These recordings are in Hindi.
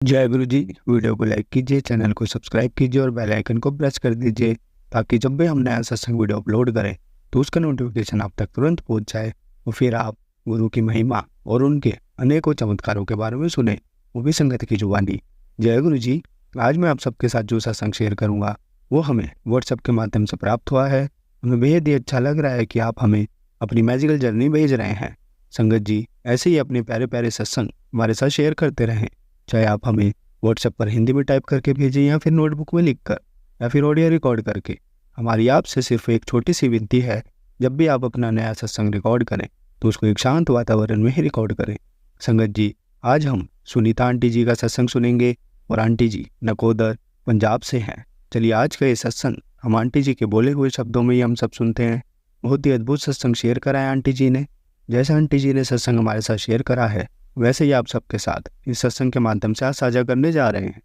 जय गुरु जी। वीडियो को लाइक कीजिए, चैनल को सब्सक्राइब कीजिए और बेल आइकन को प्रेस कर दीजिए ताकि जब भी हम नया सत्संग वीडियो अपलोड करें तो उसका नोटिफिकेशन आप तक तुरंत पहुंच जाए और फिर आप गुरु की महिमा और उनके अनेकों चमत्कारों के बारे में सुने, वो भी संगत की जुबानी। जय गुरु जी। आज मैं आप सबके साथ जो सत्संग शेयर करूँगा वो हमें व्हाट्सएप के माध्यम से प्राप्त हुआ है। हमें बेहद ही अच्छा लग रहा है कि आप हमें अपनी मैजिकल जर्नी भेज रहे हैं। संगत जी ऐसे ही अपने प्यारे प्यारे सत्संग हमारे साथ शेयर करते रहें, चाहे आप हमें व्हाट्सएप पर हिंदी में टाइप करके भेजें या फिर नोटबुक में लिखकर या फिर ऑडियो रिकॉर्ड करके। हमारी आपसे सिर्फ एक छोटी सी विनती है, जब भी आप अपना नया सत्संग रिकॉर्ड करें तो उसको एक शांत वातावरण में ही रिकॉर्ड करें। संगत जी आज हम सुनीता आंटी जी का सत्संग सुनेंगे और आंटी जी नकोदर पंजाब से हैं। चलिए आज का ये सत्संग हम आंटी जी के बोले हुए शब्दों में ही हम सब सुनते हैं। बहुत ही अद्भुत सत्संग शेयर करा है आंटी जी ने। जैसा आंटी जी ने सत्संग हमारे साथ शेयर करा है वैसे ही आप सबके साथ इस सत्संग के माध्यम से आज साझा करने जा रहे हैं।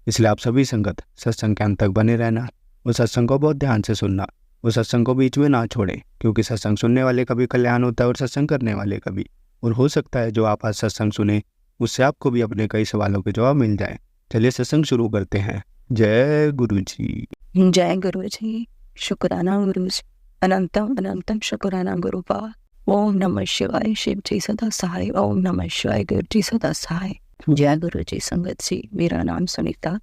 इसलिए आप सभी संगत सत्संग के अंत तक बने रहना, उस सत्संग को बहुत ध्यान से सुनना, उस सत्संग को बीच में ना छोड़ें, क्योंकि सत्संग सुनने वाले का भी कल्याण होता है और सत्संग करने वाले का भी। और हो सकता है जो आप आज सत्संग सुने उससे आपको भी अपने कई सवालों के जवाब मिल जाए। चलिए सत्संग शुरू करते हैं। जय गुरु जी। जय गुरु जी। शुक्राना गुरु जी, अनंतम अनंतम शुक्राना गुरु पाद। ओम नमः शिवाय, शिव जी सदा सहाय। ओम नमः शिवाय, गुरु जी सदा सहाय। जय गुरु जी। संगत जी मेरा नाम सुनीता,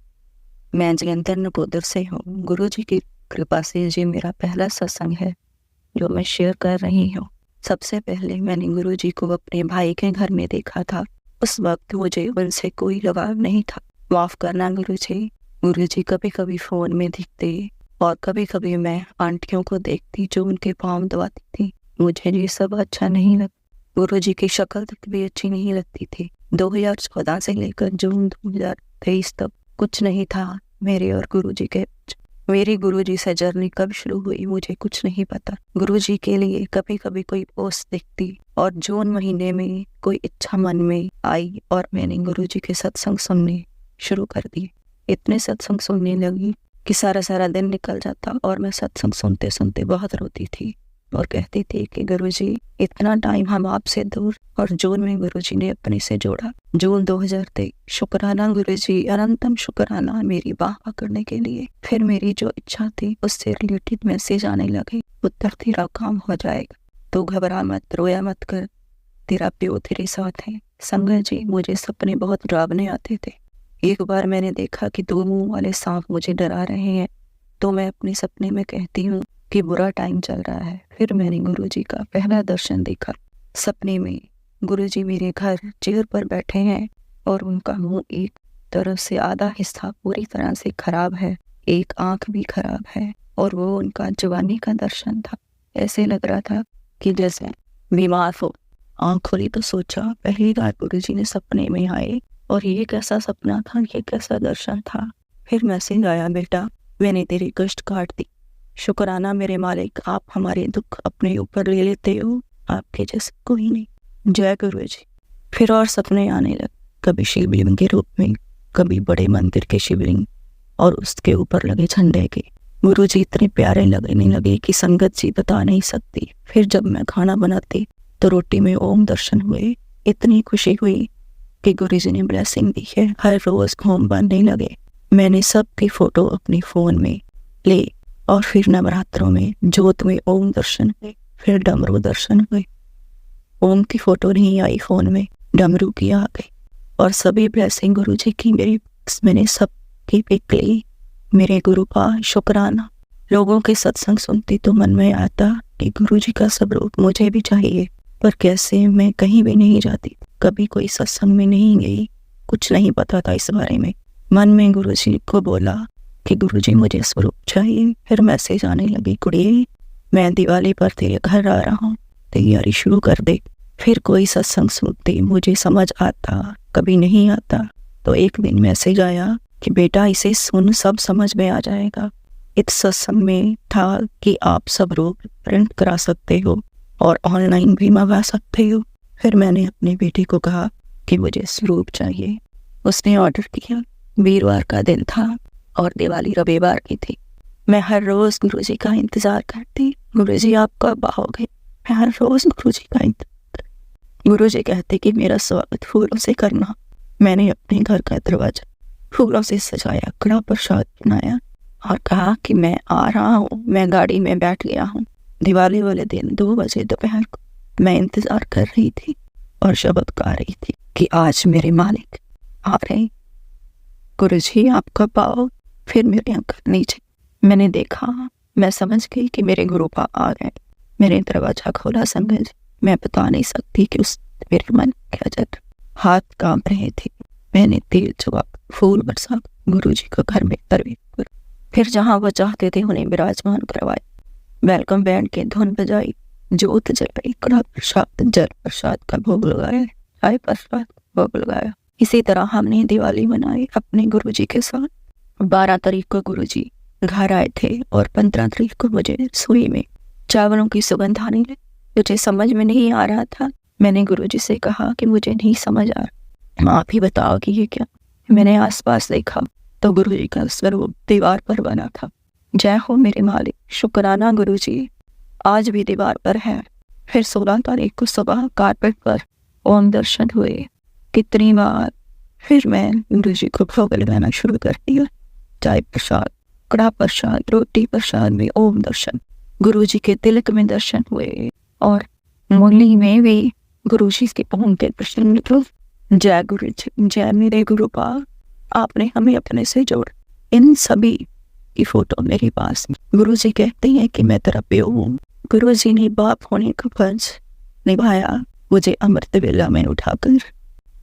मैं जलंधर नकोदर से हूँ। गुरु जी की कृपा से ये मेरा पहला सत्संग है जो मैं शेयर कर रही हूँ। सबसे पहले मैंने गुरु जी को अपने भाई के घर में देखा था। उस वक्त मुझे उनसे कोई लगाव नहीं था। माफ करना गुरु जी। गुरु जी कभी कभी फोन में दिखते और कभी कभी मैं आंटियों को देखती जो उनके पाँव दबाती थी। मुझे ये सब अच्छा नहीं लगता। गुरु जी की शक्ल तक भी अच्छी नहीं लगती थी। 2014 से लेकर जून 2023 तक कुछ नहीं था मेरे और गुरु जी के। मेरी गुरु जी से जर्नी कब शुरू हुई मुझे कुछ नहीं पता। गुरु जी के लिए कभी कभी कोई पोस्ट दिखती और जून महीने में कोई इच्छा मन में आई और मैंने गुरु जी के सत्संग सुनने शुरू कर दिए। इतने सत्संग सुनने लगी कि सारा सारा दिन निकल जाता और मैं सत्संग सुनते सुनते बहुत रोती थी और कहती थी कि गुरुजी इतना टाइम हम आपसे दूर। और जून में गुरुजी ने अपने से जोड़ा। जून 2023। शुक्राना गुरुजी, अनंतम शुक्राना मेरी बाह पकड़ने के लिए। फिर मेरी जो इच्छा थी उससे रिलेटेड मैसेज आने लगे, पुत्र तेरा काम हो जाएगा, तो घबरा मत, रोया मत कर, तेरा प्यो तेरे साथ है। संगत जी मुझे सपने बहुत डरावने आते थे। एक बार मैंने देखा कि 2 मुंह वाले सांप मुझे डरा रहे हैं, तो मैं अपने सपने में कहती हूँ कि बुरा टाइम चल रहा है। फिर मैंने गुरुजी का पहला दर्शन देखा। सपने में गुरुजी मेरे घर चेयर पर बैठे हैं और उनका मुंह एक तरफ से आधा हिस्सा पूरी तरह से खराब है, एक आंख भी खराब है और वो उनका जवानी का दर्शन था। ऐसे लग रहा था कि जैसे बीमार हो। आंख खोली तो सोचा पहली बार गुरुजी ने सपने में आए और ये कैसा सपना था, ये कैसा दर्शन था। फिर मैसेज आया, बेटा मैंने तेरी कष्ट काट दी। शुक्राना मेरे मालिक, आप हमारे दुख अपने ऊपर ले लेते हो, आपके जैसे कोई नहीं। जय गुरु जी। फिर और सपने आने लगे, कभी शिवलिंग के रूप में, कभी बड़े मंदिर के शिवलिंग और उसके ऊपर लगे झंडे के। गुरु जी इतने प्यारे लगने लगे कि संगत जी बता नहीं सकती। फिर जब मैं खाना बनाती तो रोटी में ओम दर्शन हुए। इतनी खुशी हुई कि गुरु जी ने ब्लेसिंग दी है। हर रोज होम बनने लगे। मैंने सबकी फोटो अपनी फोन में ले और फिर नवरात्रों में जोत में ओम दर्शन हुए, फिर डमरू दर्शन हुए। ओम की फोटो नहीं आई फोन में, डमरू की आ गई। और सभी ब्लेसिंग गुरु जी की मैंने सबकी पिक ली। मेरे गुरु का शुक्राना। लोगों के सत्संग सुनती तो मन में आता कि गुरु जी का स्वरूप मुझे भी चाहिए, पर कैसे, मैं कहीं भी नहीं जाती, कभी कोई सत्संग में नहीं गई, कुछ नहीं पता था इस बारे में। मन में गुरु जी को बोला कि गुरुजी मुझे स्वरूप चाहिए। फिर मैसेज आने लगी, कुड़िए मैं दिवाली पर तेरे घर आ रहा हूँ, तैयारी शुरू कर दे। फिर कोई सत्संग सुनती, मुझे समझ आता, कभी नहीं आता। तो एक दिन मैसेज आया कि बेटा इसे सुन, सब समझ में आ जाएगा। इस सत्संग में था कि आप स्वरूप प्रिंट करा सकते हो और ऑनलाइन भी मंगा सकते हो। फिर मैंने अपनी बेटी को कहा कि मुझे स्वरूप चाहिए। उसने ऑर्डर किया। वीरवार का दिन था और दिवाली रविवार की थी। मैं हर रोज गुरुजी का इंतजार करती, गुरुजी आप कब आओगे। मैं हर रोज गुरुजी का इंतजार। गुरुजी कहते कि मेरा स्वागत फूलों से करना। मैंने अपने घर का दरवाजा फूलों से सजाया, कड़ा प्रसाद बनाया और कहा कि मैं आ रहा हूँ। मैं गाड़ी में बैठ गया हूँ। दिवाली वाले दिन 2 बजे दोपहर को मैं इंतजार कर रही थी और शब्द गा रही थी कि आज मेरे मालिक आ रहे। गुरुजी आप कब आओ? फिर मेरे अंकल नीचे। मैंने देखा, मैं समझ गई कि मेरे गुरुपा आ गए। मैंने दरवाजा खोला। संगत जी, मैं बता नहीं सकती कि उस मेरे मन क्या चल। हाथ कांप रहे थे। मैंने तेल चुका, फूल बरसा गुरुजी को घर में प्रवेश कर, फिर जहाँ वो चाहते थे उन्हें विराजमान करवाए। वेलकम बैंड की धुन बजाई, जोत जलाई, कड़ा प्रसाद जल प्रसाद का भोग लगाया, चाय प्रसाद का भोग लगाया। इसी तरह हमने दिवाली मनाई अपने गुरुजी के साथ। 12 तारीख को गुरुजी घर आए थे और 15 तारीख को मुझे रसोई में चावलों की सुगंध आने लगी। मुझे समझ में नहीं आ रहा था। मैंने गुरुजी से कहा कि मुझे नहीं समझ आ रहा, आप ही बताओ कि ये क्या। मैंने आसपास देखा तो गुरुजी का स्वरूप दीवार पर बना था। जय हो मेरे मालिक, शुक्राना गुरुजी, आज भी दीवार पर है। फिर 16 तारीख को सुबह कारपेट पर ओम दर्शन हुए। कितनी बार फिर मैं गुरुजी को भोग लगाना शुरू कर दिया। चाय प्रसाद, कड़ा प्रसाद, रोटी प्रसाद में ओम दर्शन, गुरुजी के तिलक में दर्शन हुए और मुरली में भी गुरुजी के ओम के दर्शन हुए। जय गुरुजी, जय मेरे गुरुपा, आपने हमें अपने से जोड़ा। इन सभी की फोटो मेरे पास। गुरुजी कहते हैं कि मैं तेरा प्यो हूँ। गुरुजी ने बाप होने का फर्ज निभाया। मुझे अमृत वेला में उठाकर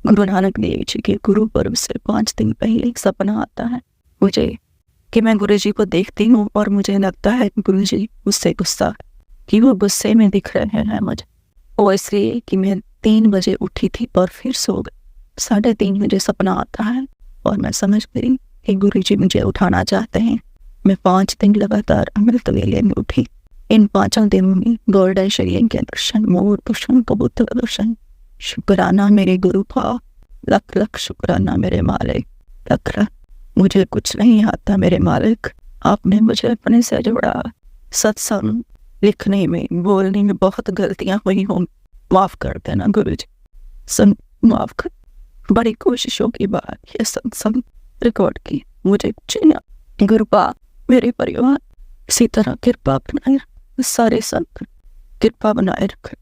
गुरु नानक देव जी के गुरु पर्व से 5 दिन पहले एक सपना आता है मुझे कि मैं गुरुजी को देखती हूँ और मुझे लगता है कि गुरुजी मुझसे गुस्सा, कि वो गुस्से में दिख रहे हैं मुझे। और इसलिए कि मैं 3 बजे उठी थी और फिर सो गई। 3:30 बजे सपना आता है और मैं समझ गई कि गुरुजी मुझे उठाना चाहते हैं। मैं 5 दिन लगातार अमृत वेले में उठी। इन 5 दिनों में गोल्डन शरीर के दर्शन, मोर दर्शन, कबूतर दर्शन। शुक्राना मेरे गुरुपा, लख लख शुक्राना मेरे मालिक, लख लख। मुझे कुछ नहीं आता मेरे मालिक, आपने मुझे अपने से जोड़ा। सत्संग लिखने में, बोलने में बहुत गलतियां हुई हों, माफ कर देना गुरुजी, माफ कर। बड़ी कोशिशों के बाद ये सत्संग रिकॉर्ड की। मुझे कुछ नहीं। गुरुपा मेरे परिवार इसी तरह कृपा बनाए रख, सारे संत कृपा बनाए रख।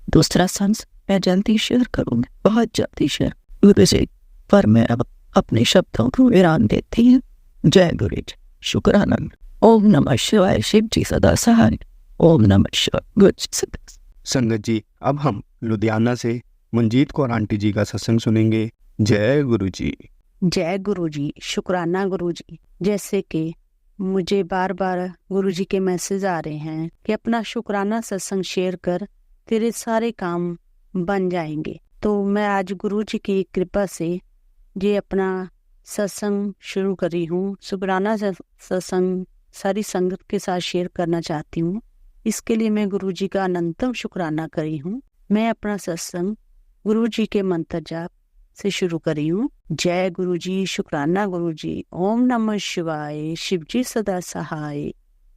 दूसरा संत मैं जल्दी शेयर करूंगी, बहुत जल्दी शेयर गुरुजी, पर मैं अब अपने शब्दों को विराम देती हूँ। जय गुरुजी, शुक्राना। ओम नमः शिवाय, शिव जी सदा सहाय। ओम नमः शिवाय, गुरुजी सदा। संगत जी, अब हम लुधियाना से मंजीत कौर आंटी जी का सत्संग सुनेंगे। जय गुरुजी। जय गुरुजी, शुक्राना गुरुजी। जैसे कि मुझे बार बार गुरुजी के मैसेज आ रहे हैं कि अपना शुक्राना सत्संग शेयर कर, तेरे सारे काम बन जाएंगे। तो मैं आज गुरुजी की कृपा से ये अपना सत्संग शुरू करी हूँ। शुक्राना सत्संग सारी संगत के साथ शेयर करना चाहती हूँ। इसके लिए मैं गुरुजी का अनंतम शुक्राना करी हूँ। मैं अपना सत्संग गुरुजी के मंत्र जाप से शुरू करी हूँ। जय गुरुजी, शुक्राना गुरुजी। ओम नमः शिवाय, शिवजी सदा सहाय।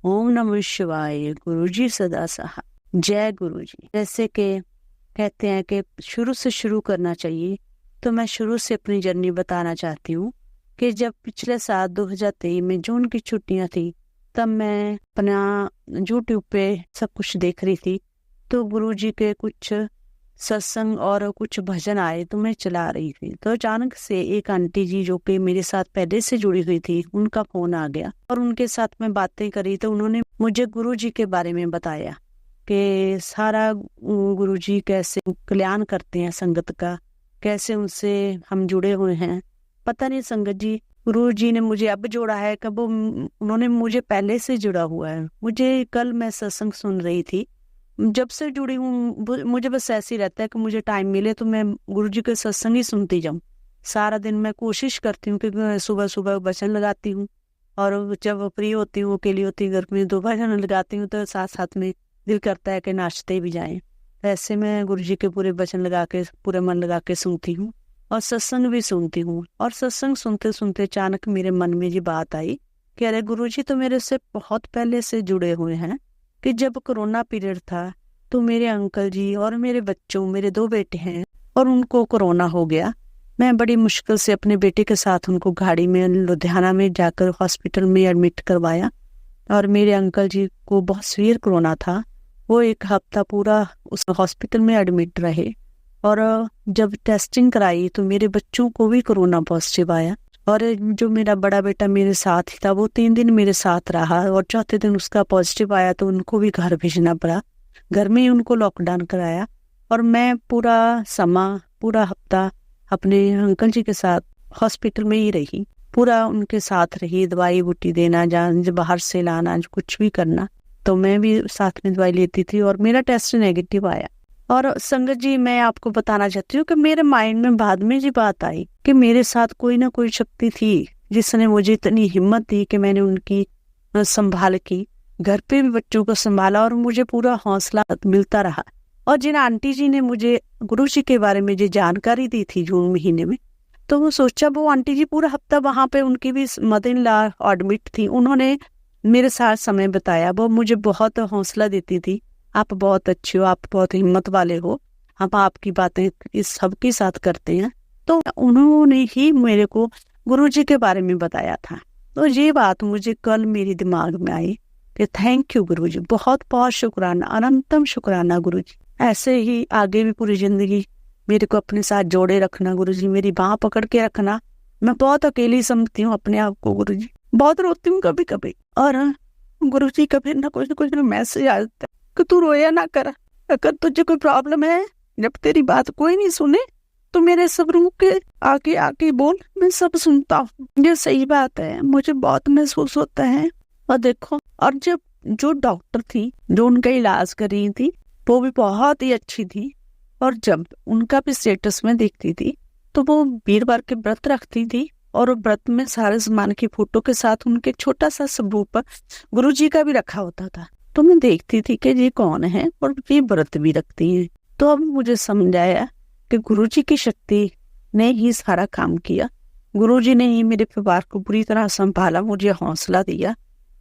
ओम नमः शिवाय, गुरुजी सदा सहाय। जय गुरुजी। जैसे कि कहते हैं कि शुरू से शुरू करना चाहिए, तो मैं शुरू से अपनी जर्नी बताना चाहती हूँ कि जब पिछले साल 2023 में जून की छुट्टियां थी, तब मैं अपना यूट्यूब पे सब कुछ देख रही थी। तो गुरुजी के कुछ सत्संग और कुछ भजन आए तो मैं चला रही थी। तो अचानक से एक आंटी जी जो कि मेरे साथ पहले से जुड़ी हुई थी, उनका फोन आ गया और उनके साथ मैं बातें करी तो उन्होंने मुझे गुरुजी के बारे में बताया कि सारा गुरुजी कैसे कल्याण करते हैं संगत का, कैसे उनसे हम जुड़े हुए हैं। पता नहीं संगत जी, गुरुजी ने मुझे अब जोड़ा है कब उन्होंने मुझे पहले से जुड़ा हुआ है। मुझे कल मैं सत्संग सुन रही थी, जब से जुड़ी हूँ मुझे बस ऐसे ही रहता है कि मुझे टाइम मिले तो मैं गुरुजी के सत्संग ही सुनती जाऊँ। सारा दिन मैं कोशिश करती हूँ कि सुबह सुबह वचन लगाती हूँ और जब फ्री होती हूँ, अकेली होती हूँ, घर में 2 भजन लगाती हूँ तो साथ साथ में दिल करता है कि नाचते भी जाएं। ऐसे मैं गुरुजी के पूरे वचन लगा के, पूरे मन लगा के सुनती हूँ और सत्संग भी सुनती हूँ। और सत्संग सुनते सुनते अचानक मेरे मन में ये बात आई कि अरे गुरुजी तो मेरे से बहुत पहले से जुड़े हुए हैं, कि जब कोरोना पीरियड था तो मेरे अंकल जी और मेरे बच्चों, मेरे 2 बेटे हैं और उनको कोरोना हो गया। मैं बड़ी मुश्किल से अपने बेटे के साथ उनको गाड़ी में लुधियाना में जाकर हॉस्पिटल में एडमिट करवाया। और मेरे अंकल जी को बहुत सीवियर कोरोना था, वो 1 हफ्ता पूरा उस हॉस्पिटल में एडमिट रहे। और जब टेस्टिंग कराई तो मेरे बच्चों को भी कोरोना पॉजिटिव आया। और जो मेरा बड़ा बेटा मेरे साथ ही था वो 3 दिन मेरे साथ रहा और चौथे दिन उसका पॉजिटिव आया तो उनको भी घर भेजना पड़ा। घर में ही उनको लॉकडाउन कराया और मैं पूरा हफ्ता अपने अंकल जी के साथ हॉस्पिटल में ही रही, पूरा उनके साथ रही, दवाई बूटी देना, जहाँ बाहर से लाना, कुछ भी करना, तो मैं भी साथ में दवाई लेती थी और मेरा टेस्ट नेगेटिव आया। और संगत जी, मैं आपको बताना चाहती हूँ कि मेरे माइंड में बाद में जी बात आई कि मेरे साथ कोई ना कोई शक्ति थी जिसने मुझे इतनी हिम्मत दी कि मैंने उनकी संभाल की, घर पे भी बच्चों को संभाला और मुझे पूरा हौसला मिलता रहा। और जिन आंटी जी ने मुझे गुरुजी के बारे में जो जानकारी दी थी जून महीने में, तो वो सोचा वो आंटी जी पूरा हफ्ता वहां पे उनकी भी मदर इन लॉ एडमिट थी, उन्होंने मेरे साथ समय बिताया, वो मुझे बहुत हौसला देती थी। आप बहुत अच्छे हो, आप बहुत हिम्मत वाले हो, हम आपकी बातें इस सबके साथ करते हैं। तो उन्होंने ही मेरे को गुरुजी के बारे में बताया था। तो ये बात मुझे कल मेरे दिमाग में आई कि थैंक यू गुरुजी, बहुत बहुत शुक्राना, अनंतम शुक्राना गुरुजी। ऐसे ही आगे भी पूरी जिंदगी मेरे को अपने साथ जोड़े रखना गुरुजी, मेरी बाह पकड़ के रखना। मैं बहुत अकेली समझती हूँ अपने आप को गुरुजी, बहुत रोती हूँ कभी कभी। और गुरुजी कभी ना कुछ मैसेज आ जाता है कि तू रोया ना कर, अगर तुझे कोई प्रॉब्लम है, जब तेरी बात कोई नहीं सुने तो मेरे सब रूम के आके बोल, मैं सब सुनता हूँ। ये सही बात है, मुझे बहुत महसूस होता है। और देखो, और जब जो डॉक्टर थी जो उनका इलाज कर रही थी वो भी बहुत ही अच्छी थी, और जब उनका भी स्टेटस में देखती थी तो वो वीरवार के व्रत रखती थी और व्रत में सारे सामान की फोटो के साथ उनके छोटा सा स्वरूप गुरुजी का भी रखा होता था। तो मैं देखती थी कि ये कौन है और ये व्रत भी रखती है। तो अब मुझे समझ आया कि गुरुजी की शक्ति ने ही सारा काम किया, गुरुजी ने ही मेरे परिवार को पूरी तरह संभाला, मुझे हौसला दिया।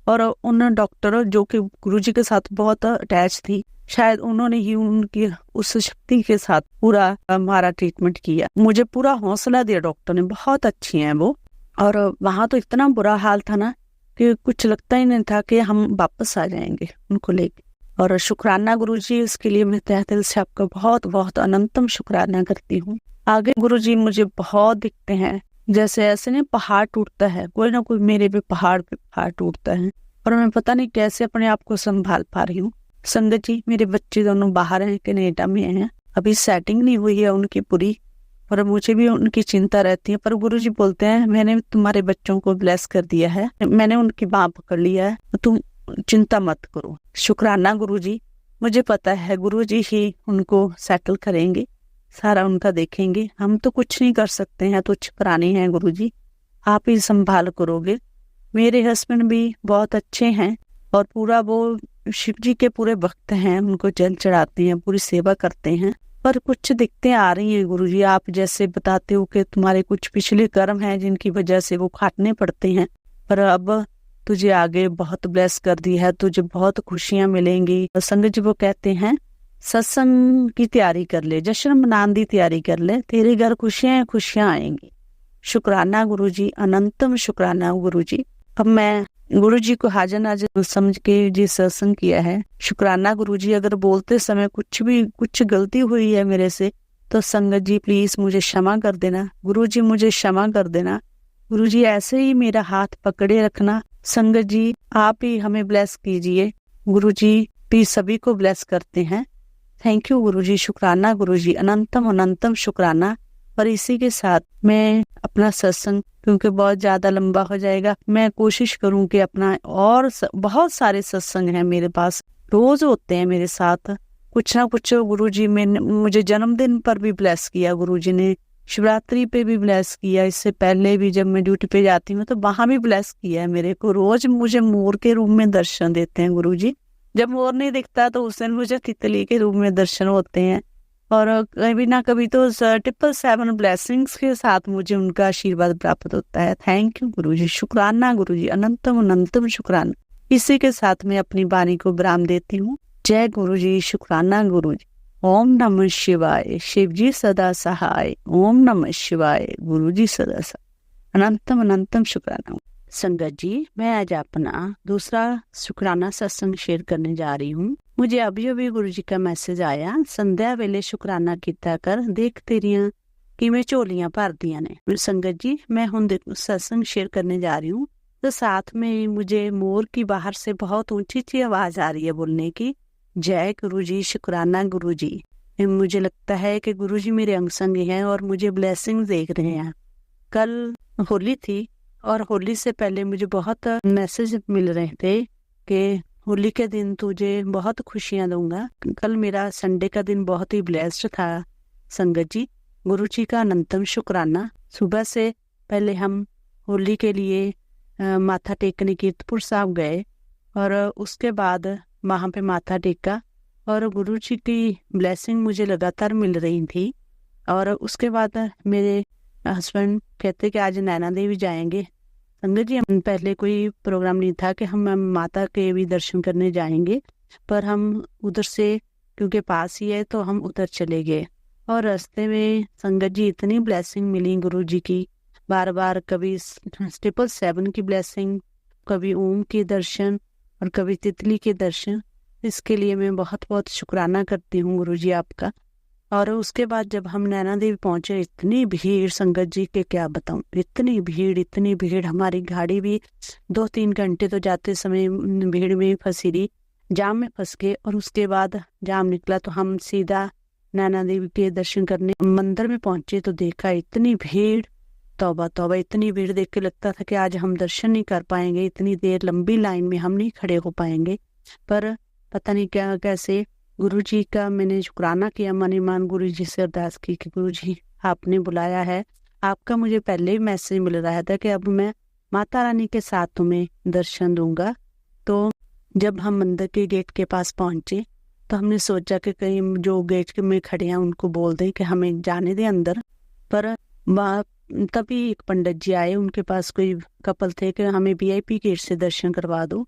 और उन डॉक्टर जो कि गुरुजी के साथ बहुत अटैच थी, शायद उन्होंने ही उनकी उस शक्ति के साथ पूरा हमारा ट्रीटमेंट किया, मुझे पूरा हौसला दिया डॉक्टर ने, बहुत अच्छी हैं वो। और वहां तो इतना बुरा हाल था ना कि कुछ लगता ही नहीं था कि हम वापस आ जाएंगे उनको लेके। और शुक्राना गुरुजी, इसके लिए मैं तहे दिल से आपका बहुत बहुत अनंतम शुक्राना करती हूँ। आगे गुरुजी मुझे बहुत दिखते हैं, जैसे ऐसे नहीं पहाड़ टूटता है, कोई ना कोई मेरे भी पहाड़ पे पहाड़ टूटता है और मैं पता नहीं कैसे अपने आप को संभाल पा रही हूँ। संगत जी, मेरे बच्चे दोनों बाहर हैं, कनाडा में हैं, अभी सेटिंग नहीं हुई है उनकी पूरी, और मुझे भी उनकी चिंता रहती है। पर गुरुजी बोलते हैं मैंने तुम्हारे बच्चों को ब्लेस कर दिया है, मैंने उनकी बाह पकड़ लिया है, तुम चिंता मत करो। शुक्राना गुरुजी, मुझे पता है गुरुजी ही उनको सेटल करेंगे, सारा उनका देखेंगे, हम तो कुछ नहीं कर सकते हैं, तो पुराने हैं गुरुजी, आप ही संभाल करोगे। मेरे हस्बैंड भी बहुत अच्छे हैं और पूरा वो शिव जी के पूरे भक्त हैं, उनको जल चढ़ाते हैं, पूरी सेवा करते हैं। पर कुछ दिक्कतें आ रही हैं गुरुजी, आप जैसे बताते हो कि तुम्हारे कुछ पिछले कर्म हैं जिनकी वजह से वो काटने पड़ते हैं, पर अब तुझे आगे बहुत ब्लेस कर दी है, तुझे बहुत खुशियां मिलेंगी। संगत जी वो कहते हैं सत्संग की तैयारी कर ले, जश्न मनाने की तैयारी कर ले, तेरे घर खुशियां आएंगी। शुक्राना गुरुजी, अनंतम शुक्राना गुरुजी। अब मैं गुरुजी को हाजिर नाजिर समझ के जी सत्संग किया है। शुक्राना गुरुजी, अगर बोलते समय कुछ गलती हुई है मेरे से तो संगत जी प्लीज मुझे क्षमा कर देना, गुरुजी मुझे क्षमा कर देना। गुरुजी ऐसे ही मेरा हाथ पकड़े रखना। संगत जी आप ही हमें ब्लेस कीजिए, गुरुजी भी सभी को ब्लेस करते हैं। थैंक यू गुरुजी, शुक्राना गुरुजी, अनंतम अनंतम शुक्राना। और इसी के साथ मैं अपना सत्संग, क्योंकि बहुत ज्यादा लंबा हो जाएगा, मैं कोशिश करूं कि अपना और बहुत सारे सत्संग हैं मेरे पास, रोज होते हैं मेरे साथ कुछ ना कुछ। गुरुजी में मुझे जन्मदिन पर भी ब्लेस किया गुरुजी ने, शिवरात्रि पे भी ब्लेस किया, इससे पहले भी जब मैं ड्यूटी पे जाती हूँ तो वहां भी ब्लेस किया है मेरे को। रोज मुझे मोर के रूप में दर्शन देते हैं गुरुजी, जब मोर नहीं दिखता तो उस दिन मुझे तितली के रूप में दर्शन होते हैं। और कभी ना कभी तो 777 ब्लेसिंग्स के साथ मुझे उनका आशीर्वाद प्राप्त होता है। थैंक यू गुरुजी, शुक्राना गुरुजी, अनंतम अनंतम शुक्राना। इसी के साथ मैं अपनी वाणी को विराम देती हूँ। जय गुरुजी, शुक्राना गुरुजी। ओम नमः शिवाय। शिव जी सदा सहाय। ओम नमः शिवाय। गुरु जी सदा सहाय। अनंतम अनंतम शुक्राना। संगत जी, मैं आज अपना दूसरा शुक्राना सत्संग शेयर करने जा रही हूँ। मुझे अभी गुरु जी का मैसेज आया, संध्या वेले शुक्राना कीता कर, देख तेरियां किवें झोलियां भरदियां ने। संगत जी, मैं हुण सत्संग शेयर करने जा रही हूँ, तो साथ में मुझे मोर की बाहर से बहुत ऊंची आवाज आ रही है बोलने की, जय गुरु जी, शुक्राना गुरु जी। मुझे लगता है कि गुरु जी मेरे अंग संग हैं और मुझे ब्लेसिंग देख रहे हैं। कल होली थी और होली से पहले मुझे बहुत मैसेज मिल रहे थे कि होली के दिन तुझे बहुत खुशियां दूंगा। कल मेरा संडे का दिन बहुत ही ब्लेस्ड था। संगत जी, गुरु जी का अनंतम शुक्राना। सुबह से पहले हम होली के लिए माथा टेकने कीर्तपुर साहब गए और उसके बाद वहाँ पे माथा टेका और गुरु जी की ब्लेसिंग मुझे लगातार मिल रही थी। और उसके बाद मेरे हस्बैंड कहते कि आज नैना देवी जाएंगे। संगत जी, हम पहले कोई प्रोग्राम नहीं था कि हम माता के भी दर्शन करने जाएंगे, पर हम उधर से क्योंकि पास ही है तो हम उधर चले गए। और रास्ते में संगत जी इतनी ब्लेसिंग मिली गुरु जी की, बार बार कभी 777 की ब्लेसिंग, कभी ओम के दर्शन और कभी तितली के दर्शन। इसके लिए मैं बहुत बहुत शुक्राना करती हूँ गुरु जी आपका। और उसके बाद जब हम नैना देवी पहुंचे, इतनी भीड़ संगत जी के क्या बताऊं, इतनी भीड़। हमारी गाड़ी भी 2-3 घंटे तो जाते समय भीड़ में फंसी रही, जाम में फंस गए। और उसके बाद जाम निकला तो हम सीधा नैना देवी के दर्शन करने मंदिर में पहुंचे तो देखा इतनी भीड़, तौबा तौबा, इतनी भीड़ देख के लगता था कि आज हम दर्शन नहीं कर पाएंगे, इतनी देर लंबी लाइन में हम नहीं खड़े हो पाएंगे। पर पता नहीं क्या कैसे गुरु जी का मैंने शुक्राना किया, मन मान गुरु जी से अरदास की कि गुरु जी आपने बुलाया है। आपका मुझे पहले ही मैसेज मिल रहा था कि अब मैं माता रानी के साथ तुम्हें दर्शन दूंगा। तो जब हम मंदिर के गेट के पास पहुंचे तो हमने सोचा कि कहीं जो गेट में खड़े हैं उनको बोल दें कि हमें जाने दें अंदर। पर तभी एक पंडित जी आए, उनके पास कोई कपल थे कि हमें VIP गेट से दर्शन करवा दो।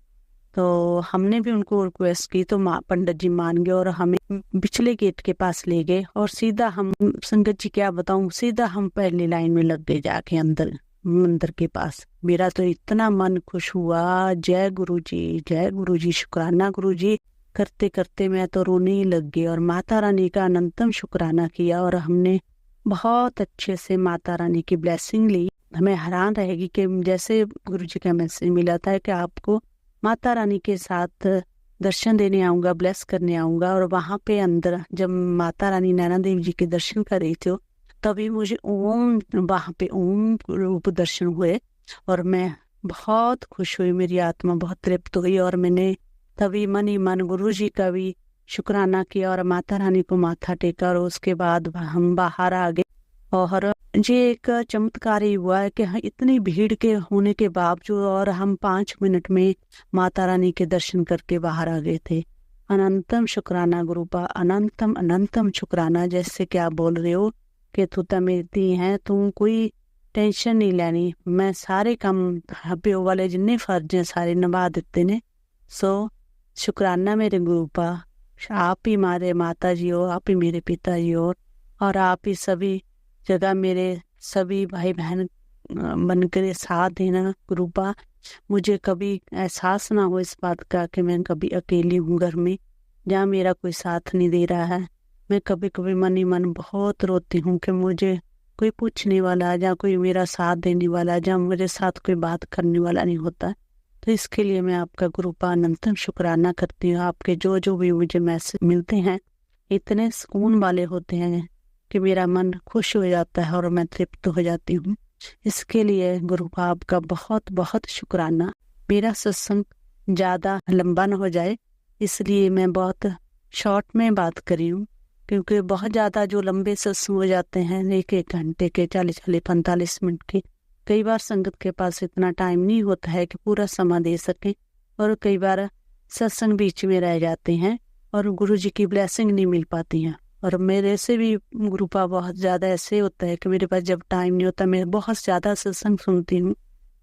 तो हमने भी उनको रिक्वेस्ट की तो पंडित जी मान गए और हमें पिछले गेट के पास ले गए। और सीधा हम, संगत जी क्या बताऊं, सीधा हम पहली लाइन में लग गए जाके अंदर मंदिर के पास। मेरा तो इतना मन खुश हुआ, जय गुरु जी, शुक्राना गुरु जी करते करते मैं तो रोने ही लग गई और माता रानी का अनंतम शुक्राना किया। और हमने बहुत अच्छे से माता रानी की ब्लेसिंग ली। हमें हैरान रहेगी कि जैसे गुरु जी का मैसेज मिला था कि आपको माता रानी के साथ दर्शन देने आऊंगा, ब्लेस करने आऊंगा। और वहां पे अंदर जब माता रानी नैना देवी जी के दर्शन कर रही थी तभी मुझे वहां पे ओम रूप दर्शन हुए और मैं बहुत खुश हुई, मेरी आत्मा बहुत तृप्त हुई। और मैंने तभी मन ही मन गुरु जी का भी शुक्राना किया और माता रानी को माथा टेका। और उसके बाद हम बाहर आ गए और ये एक चमत्कार ही हुआ है कि इतनी भीड़ के होने के बावजूद और हम 5 मिनट में माता रानी के दर्शन करके बाहर आ गए थे। अनंतम शुक्राना गुरुपा, अनंतम अनंतम शुक्राना। जैसे कि आप बोल रहे हो कि तू तो मेरी है, तू कोई टेंशन नहीं लेनी, मैं सारे काम प्यो वाले जिन्ने फर्ज हैं सारे निभा दिते ने। सो शुक्राना मेरे गुरुपा, आप ही हमारे माता जी हो, आप ही मेरे पिता जी हो और आप ही सभी जगह मेरे सभी भाई बहन बनकर साथ देना गुरुपा। मुझे कभी एहसास ना हो इस बात का कि मैं कभी अकेली हूँ घर में, जहाँ मेरा कोई साथ नहीं दे रहा है। मैं कभी कभी मन ही मन बहुत रोती हूँ कि मुझे कोई पूछने वाला, जहाँ कोई मेरा साथ देने वाला, जहाँ मेरे साथ कोई बात करने वाला नहीं होता। तो इसके लिए मैं आपका गुरुपा अनंतम शुक्राना करती हूँ। आपके जो भी मुझे मैसेज मिलते हैं इतने सुकून वाले होते हैं कि मेरा मन खुश हो जाता है और मैं तृप्त हो जाती हूँ। इसके लिए गुरुपा आपका बहुत बहुत शुक्राना। मेरा सत्संग ज़्यादा लंबा न हो जाए इसलिए मैं बहुत शॉर्ट में बात करी हूँ, क्योंकि बहुत ज़्यादा जो लंबे सत्संग हो जाते हैं 1-1 घंटे के, 40-45 मिनट के, कई बार संगत के पास इतना टाइम नहीं होता है कि पूरा समय दे सकें और कई बार सत्संग बीच में रह जाते हैं और गुरु जी की ब्लेसिंग नहीं मिल पाती है। और मेरे से भी गुरुपा बहुत ज़्यादा ऐसे होता है कि मेरे पास जब टाइम नहीं होता मैं बहुत ज़्यादा सत्संग सुनती हूँ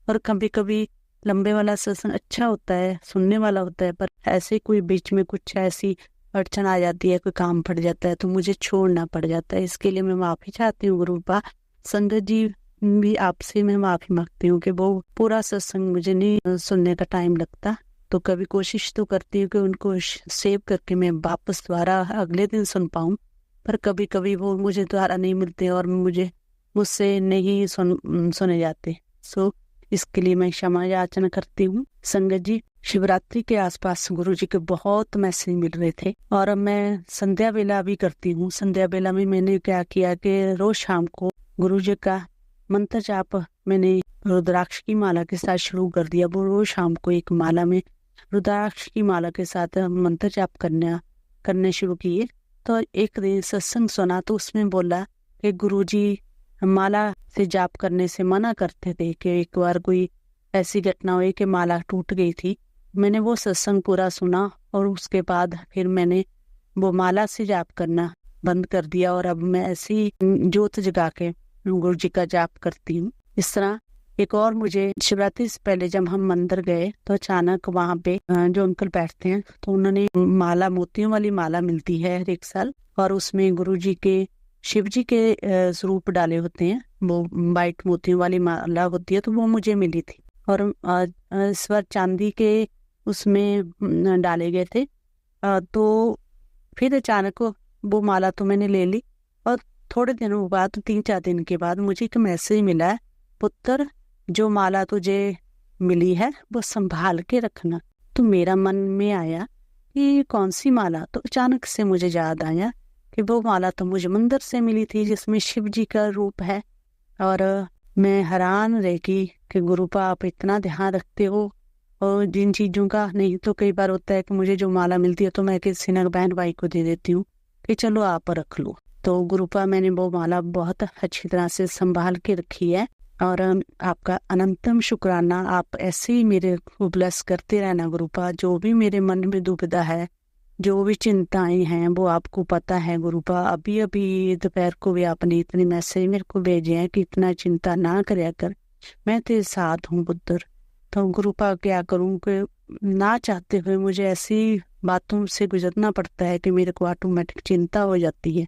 और कभी कभी लंबे वाला सत्संग अच्छा होता है, सुनने वाला होता है, पर ऐसे कोई बीच में कुछ ऐसी अड़चन आ जाती है, कोई काम पड़ जाता है तो मुझे छोड़ना पड़ जाता है। इसके लिए मैं माफी चाहती हूँ गुरुपा। संगत जी भी आपसे मैं माफी मांगती हूँ कि वो पूरा सत्संग मुझे नहीं सुनने का टाइम लगता, तो कभी कोशिश तो करती हूँ कि उनको सेव करके मैं वापस दोबारा अगले दिन सुन पाऊँ, पर कभी कभी वो मुझे दोबारा नहीं मिलते और मुझसे नहीं सुने जाते। सो इसके लिए मैं क्षमा याचना करती हूँ। संगत जी, शिवरात्रि के आसपास गुरुजी के बहुत मैसेज मिल रहे थे और मैं संध्या बेला भी करती हूँ। संध्या बेला में मैंने क्या किया कि रोज शाम को गुरुजी का मंत्र जाप मैंने रुद्राक्ष की माला के साथ शुरू कर दिया। वो रोज शाम को एक माला में रुद्राक्ष की माला के साथ मंत्र जाप करने शुरू किए। तो एक दिन सत्संग सुना तो उसमें बोला कि गुरुजी माला से जाप करने से मना करते थे कि एक बार कोई ऐसी घटना हुई कि माला टूट गई थी। मैंने वो सत्संग पूरा सुना और उसके बाद फिर मैंने वो माला से जाप करना बंद कर दिया और अब मैं ऐसी ज्योत जगा के गुरु जी का जाप करती हूँ। इस तरह एक और मुझे शिवरात्रि से पहले जब हम मंदिर गए तो अचानक वहाँ पे जो अंकल बैठते हैं तो उन्होंने माला, मोतियों वाली माला मिलती है हर एक साल, और उसमें गुरु जी के, शिव जी के स्वरूप डाले होते हैं। वो वाइट मोतियों वाली माला होती है, तो वो मुझे मिली थी और इस बार चांदी के उसमें डाले गए थे। तो फिर अचानक वो माला तो मैंने ले ली और थोड़े दिनों बाद, 3-4 दिन के बाद मुझे एक मैसेज मिला है, पुत्र जो माला तुझे मिली है वो संभाल के रखना। तो मेरा मन में आया कि कौन सी माला, तो अचानक से मुझे याद आया कि वो माला तो मुझे मंदिर से मिली थी जिसमें शिव जी का रूप है। और मैं हैरान रह गई कि गुरुपा आप इतना ध्यान रखते हो और जिन चीज़ों का। नहीं तो कई बार होता है कि मुझे जो माला मिलती है तो मैं किसी न बहन भाई को दे देती हूँ कि चलो आप रख लो। तो गुरुपा मैंने वो माला बहुत अच्छी तरह से संभाल के रखी है और आपका अनंतम शुक्राना। आप ऐसे ही मेरे को ब्लेस करते रहना गुरुपा। जो भी मेरे मन में दुविधा है, जो भी चिंताएं हैं, वो आपको पता है गुरुपा। अभी अभी दोपहर को भी आपने इतने मैसेज मेरे को भेजे हैं कि इतना चिंता ना करया कर, मैं तेरे साथ हूँ पुत्र। तो गुरुपा क्या करूँ कि ना चाहते हुए मुझे ऐसी बातों से गुजरना पड़ता है कि मेरे को ऑटोमेटिक चिंता हो जाती है,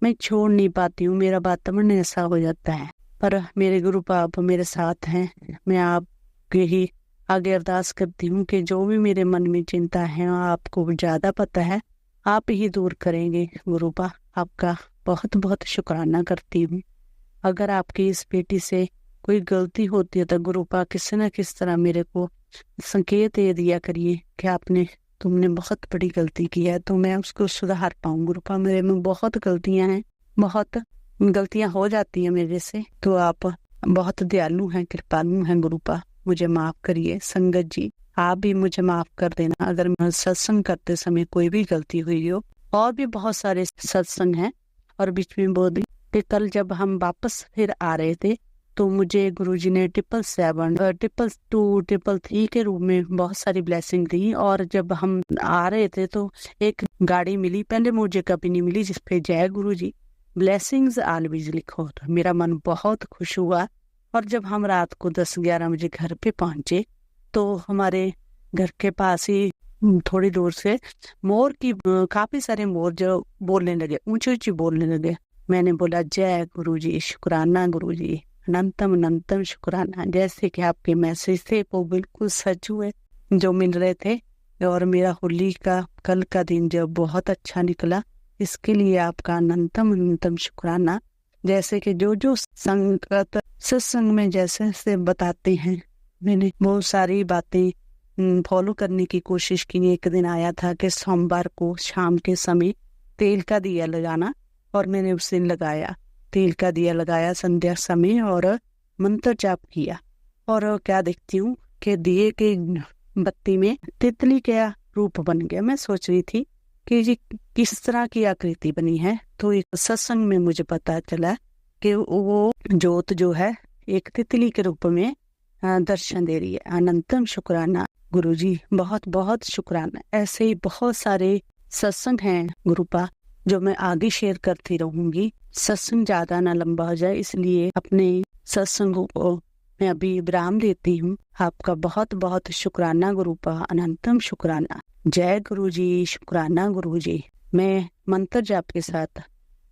मैं छोड़ नहीं पाती हूँ, मेरा वातावरण ऐसा हो जाता है। पर मेरे गुरुपा आप मेरे साथ हैं। मैं आपके ही आगे अरदास करती हूँ कि जो भी मेरे मन में चिंता है आपको ज्यादा पता है, आप ही दूर करेंगे गुरुपा। आपका बहुत बहुत शुक्राना करती हूँ। अगर आपकी इस बेटी से कोई गलती होती है तो गुरुपा किसी न किस तरह मेरे को संकेत दे दिया करिए कि तुमने बहुत बड़ी गलती की है, तो मैं उसको सुधार पाऊँ गुरुपा। मेरे में बहुत गलतियां हैं, बहुत गलतियां हो जाती हैं मेरे से, तो आप बहुत दयालु हैं, कृपालु हैं गुरुपा, मुझे माफ करिए। संगत जी, आप भी मुझे माफ कर देना अगर मैं सत्संग करते समय कोई भी गलती हुई हो। और भी बहुत सारे सत्संग हैं और बीच में बोल दी कि कल जब हम वापस फिर आ रहे थे तो मुझे गुरुजी ने 777, 222, 333 के रूप में बहुत सारी ब्लेसिंग दी। और जब हम आ रहे थे तो एक गाड़ी मिली, पहले मुझे कभी नहीं मिली, जिसपे जय गुरुजी ब्लेसिंग्स ऑलवेज लिखो। तो मेरा मन बहुत खुश हुआ। और जब हम रात को 10-11 बजे घर पे पहुंचे तो हमारे घर के पास ही थोड़ी दूर से मोर की काफी सारे मोर जो बोलने लगे, ऊंची ऊंची बोलने लगे। मैंने बोला जय गुरुजी, शुक्राना गुरुजी, अनंतम अनंतम शुक्राना। जैसे कि आपके मैसेज थे वो बिल्कुल सच हुए जो मिल रहे थे। और मेरा होली का कल का दिन जो बहुत अच्छा निकला, इसके लिए आपका अनंतम अनंतम शुक्राना। जैसे कि जो संगत सत्संग में जैसे से बताते हैं, मैंने बहुत सारी बातें फॉलो करने की कोशिश की। एक दिन आया था कि सोमवार को शाम के समय तेल का दिया लगाना, और मैंने उस दिन लगाया, तेल का दिया लगाया संध्या समय और मंत्र जाप किया। और क्या देखती हूँ कि दिए के बत्ती में तितली का रूप बन गया। मैं सोच रही थी कि ये किस तरह की आकृति बनी है, तो एक सत्संग में मुझे पता चला कि वो ज्योत जो है एक तितली के रूप में दर्शन दे रही है। अनंतम शुक्राना गुरुजी, बहुत बहुत शुक्राना। ऐसे ही बहुत सारे सत्संग हैं गुरुपा जो मैं आगे शेयर करती रहूंगी। सत्संग ज्यादा ना लंबा हो जाए, इसलिए अपने सत्संगों को मैं अभी विराम देती हूँ। आपका बहुत बहुत शुक्राना गुरुपा, अनंतम शुक्राना। जय गुरु जी, शुक्राना गुरु जी। मैं मंत्र जाप के साथ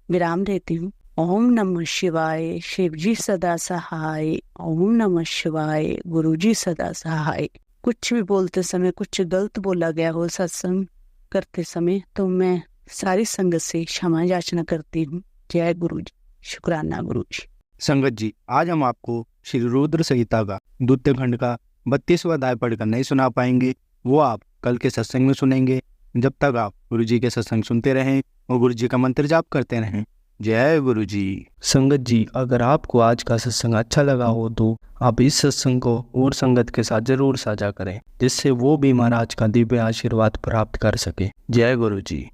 विराम देती हूँ। ओम नमः शिवाय, शिव जी सदा सहाय। ओम नमः शिवाय, गुरु जी सदा सहाय। कुछ भी बोलते समय कुछ गलत बोला गया हो सत्संग करते समय तो मैं सारी संगत से क्षमा याचना करती हूँ। जय गुरु जी, शुक्राना गुरु जी। संगत जी, आज हम आपको श्री रुद्र संहिता का द्वितीय खंड का 32वां अध्याय पढ़कर नहीं सुना पाएंगे, वो आप कल के सत्संग में सुनेंगे। जब तक आप गुरु जी के सत्संग सुनते रहें और गुरु जी का मंत्र जाप करते रहें। जय गुरु जी। संगत जी, अगर आपको आज का सत्संग अच्छा लगा हो तो आप इस सत्संग को और संगत के साथ जरूर साझा करें, जिससे वो भी महाराज का दिव्य आशीर्वाद प्राप्त कर सके। जय गुरु जी।